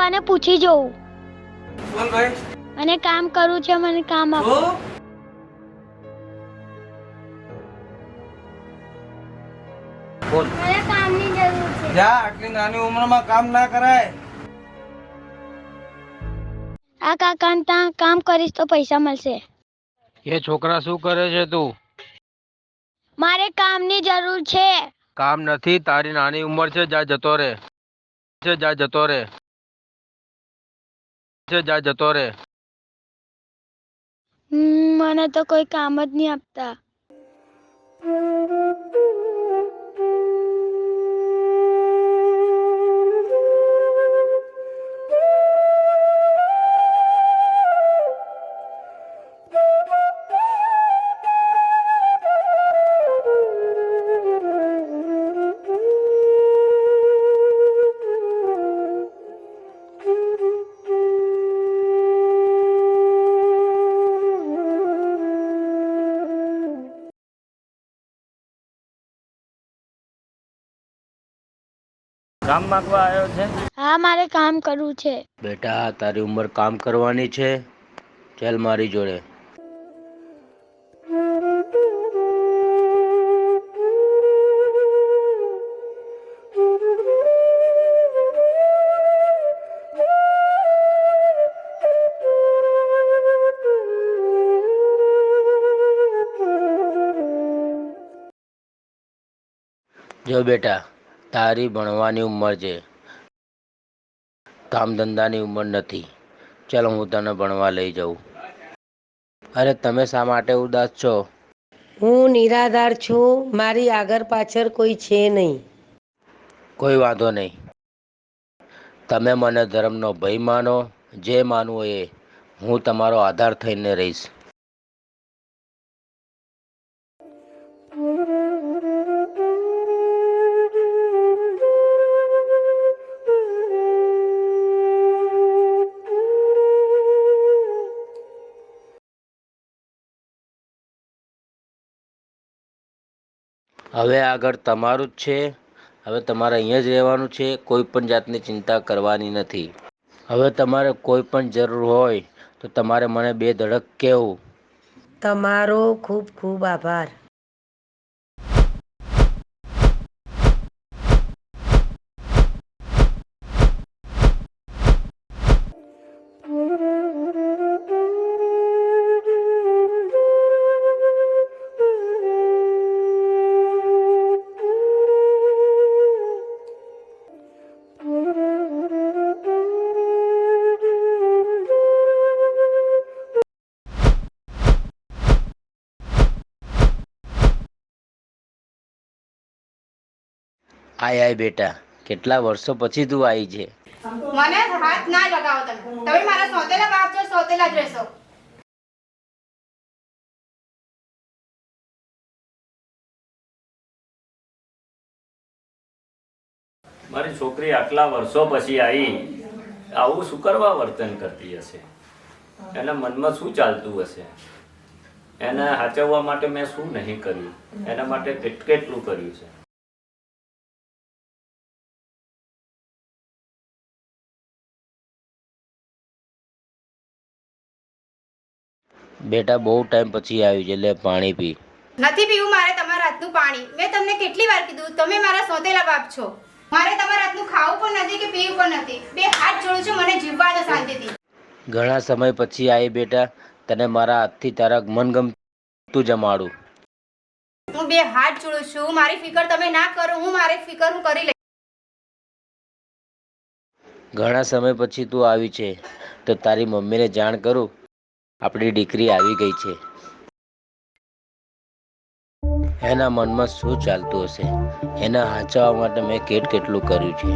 દુકાને પૂછી જોઉં. બોલ ભાઈ. મને કામ કરવું છે, મને કામ આપો. બોલ. મને કામની જરૂર છે. જા, આટલી નાની ઉંમરમાં કામ ના કરાય. આ કાકાને ત્યાં કામ કરીશ તો પૈસા મળશે. એ છોકરા શું કરે છે તું? મારે કામની જરૂર છે. કામ નથી, તારી નાની ઉંમર છે, જા જતો રે. જા જતો રે. જા જતો રે. મને તો કોઈ કામ જ નહીં આપતા. કામ માંગવા આવ્યો છે? હા, મારે કામ કરવું છે. બેટા, તારી ઉંમર કામ કરવાની છે, ચાલ મારી જોડે. જો બેટા, તારી ભણવાની ઉંમર છે, કામ ધંધાની ઉંમર નથી. ચાલો હું તને ભણવા લઈ જાઉં. અરે તમે શા માટે ઉદાસ છો? હું નિરાધાર છું, મારી આગળ પાછળ કોઈ છે નહીં. કોઈ વાંધો નહીં. તમે મને ધર્મનો ભય માનો, જે માનવું એ, હું તમારો આધાર થઈને રહીશ. હવે આગળ તમારું જ છે. હવે તમારે અહીંયા જ રહેવાનું છે, કોઈ પણ જાતની ચિંતા કરવાની નથી. હવે તમારે કોઈ પણ જરૂર હોય તો તમારે મને બે ધડક કહેવું. તમારો ખૂબ ખૂબ આભાર. આય આય બેટા, કેટલા વર્ષો પછી તું આવી છે. મને હાથ ના લગાવો તમે. તમે મારા સોતેલા બાપ છો, સોતેલા જ રહેશો. મારી છોકરી આટલા વર્ષો પછી આવી, આવું શું કરવા વર્તન કરતી હશે? એના મનમાં શું ચાલતું હશે? એને સાચવવા માટે મેં શું નહીં કર્યું? એના માટે કેટલું કર્યું છે? બેટા, બહુ ટાઈમ પછી આવી છે, એટલે પાણી પી. નથી પીવું મારે તમારા હાથનું પાણી. મેં તમને કેટલી વાર કીધું, તમે મારા સોતેલા બાપ છો. મારે તમારા હાથનું ખાવું પણ નથી કે પીવું પણ નથી. બે હાથ જોડું છું, મને જીવવા દો શાંતિથી. ઘણા સમય પછી આવી બેટા, તને મારા હાથથી તારા મનગમતું જમાડું. હું બે હાથ જોડું છું, મારી ફિકર તમે ના કરો. મારી ફિકર હું કરી લઈશ. ઘણા સમય પછી તું આવી છે, તો તારી મમ્મીને જાણ કરું, આપણી દીકરી આવી ગઈ છે. એના મનમાં શું ચાલતું હશે? એના હાંચવા માટે મેં કેટલું કર્યું છે.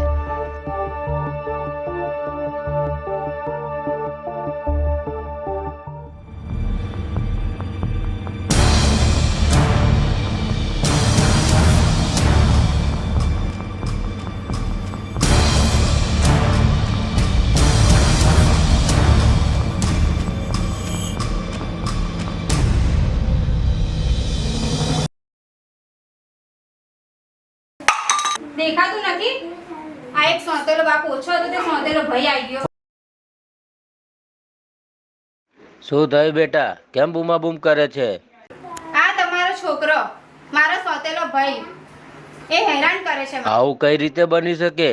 દેખાતું નથી? આ એક સોતેલો બાપ ઓછો હતો તે સોતેલો ભાઈ આવી ગયો. શું થયું બેટા? કેમ બૂમા બૂમ કરે છે? આ તમારો છોકરો મારો સોતેલો ભાઈ એ હેરાન કરે છે મને. આવું કઈ રીતે બની શકે?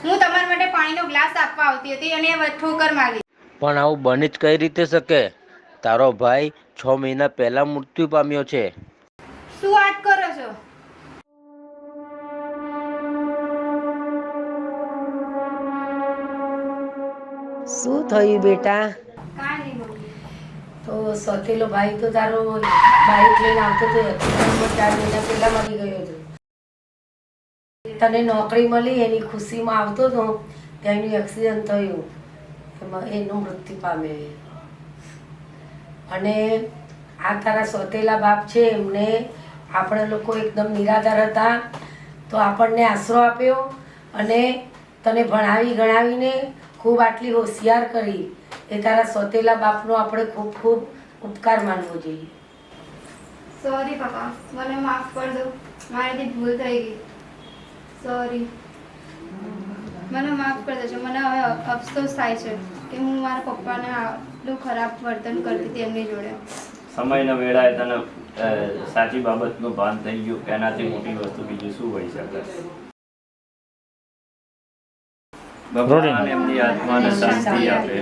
હું તમારા માટે પાણીનો ગ્લાસ આપવા આવતી હતી અને એ ઠોકર મારી. પણ આવું બની જ કઈ રીતે શકે? તારો ભાઈ 6 મહિના પહેલા મૃત્યુ પામ્યો છે. શું વાત કરો છો? શું થયું બેટા? કાંઈ નહીં મમ્મી. તો સોતેલો ભાઈ તો તારો બાઈક લઈને આવતો હતો, એક્સિડન્ટમાં 4 મહિના પહેલા મરી ગયો હતો. તને નોકરી મળી એની ખુશીમાં આવતો હતો ત્યાં એનું એક્સિડન્ટ થયું, એમાં એનું મૃત્યુ પામ્યો. અને આ તારા સોતેલા બાપ છે, એમને આપણે લોકો એકદમ નિરાધાર હતા તો આપણને આશરો આપ્યો અને તને ભણાવી ગણાવીને ખૂબ આટલી હોશિયાર કરી. એ તારા સોતેલા બાપનો આપણે ખૂબ ખૂબ ઉપકાર માનવો જોઈએ. સોરી પપ્પા, મને માફ કરી દો, મારાથી ભૂલ થઈ ગઈ. સોરી, મને માફ કરી દેજો. મને હવે અફસોસ થાય છે કે હું મારા પપ્પાને આટલું ખરાબ વર્તન કરતી હતી એમની જોડે. સમયના વેળાએ તને સાચી બાબતનું ભાન થઈ ગયું કે એનાથી મોટી વસ્તુ બીજી શું હોઈ શકે. ભગવાન એમની આત્માને શાંતિ આપે.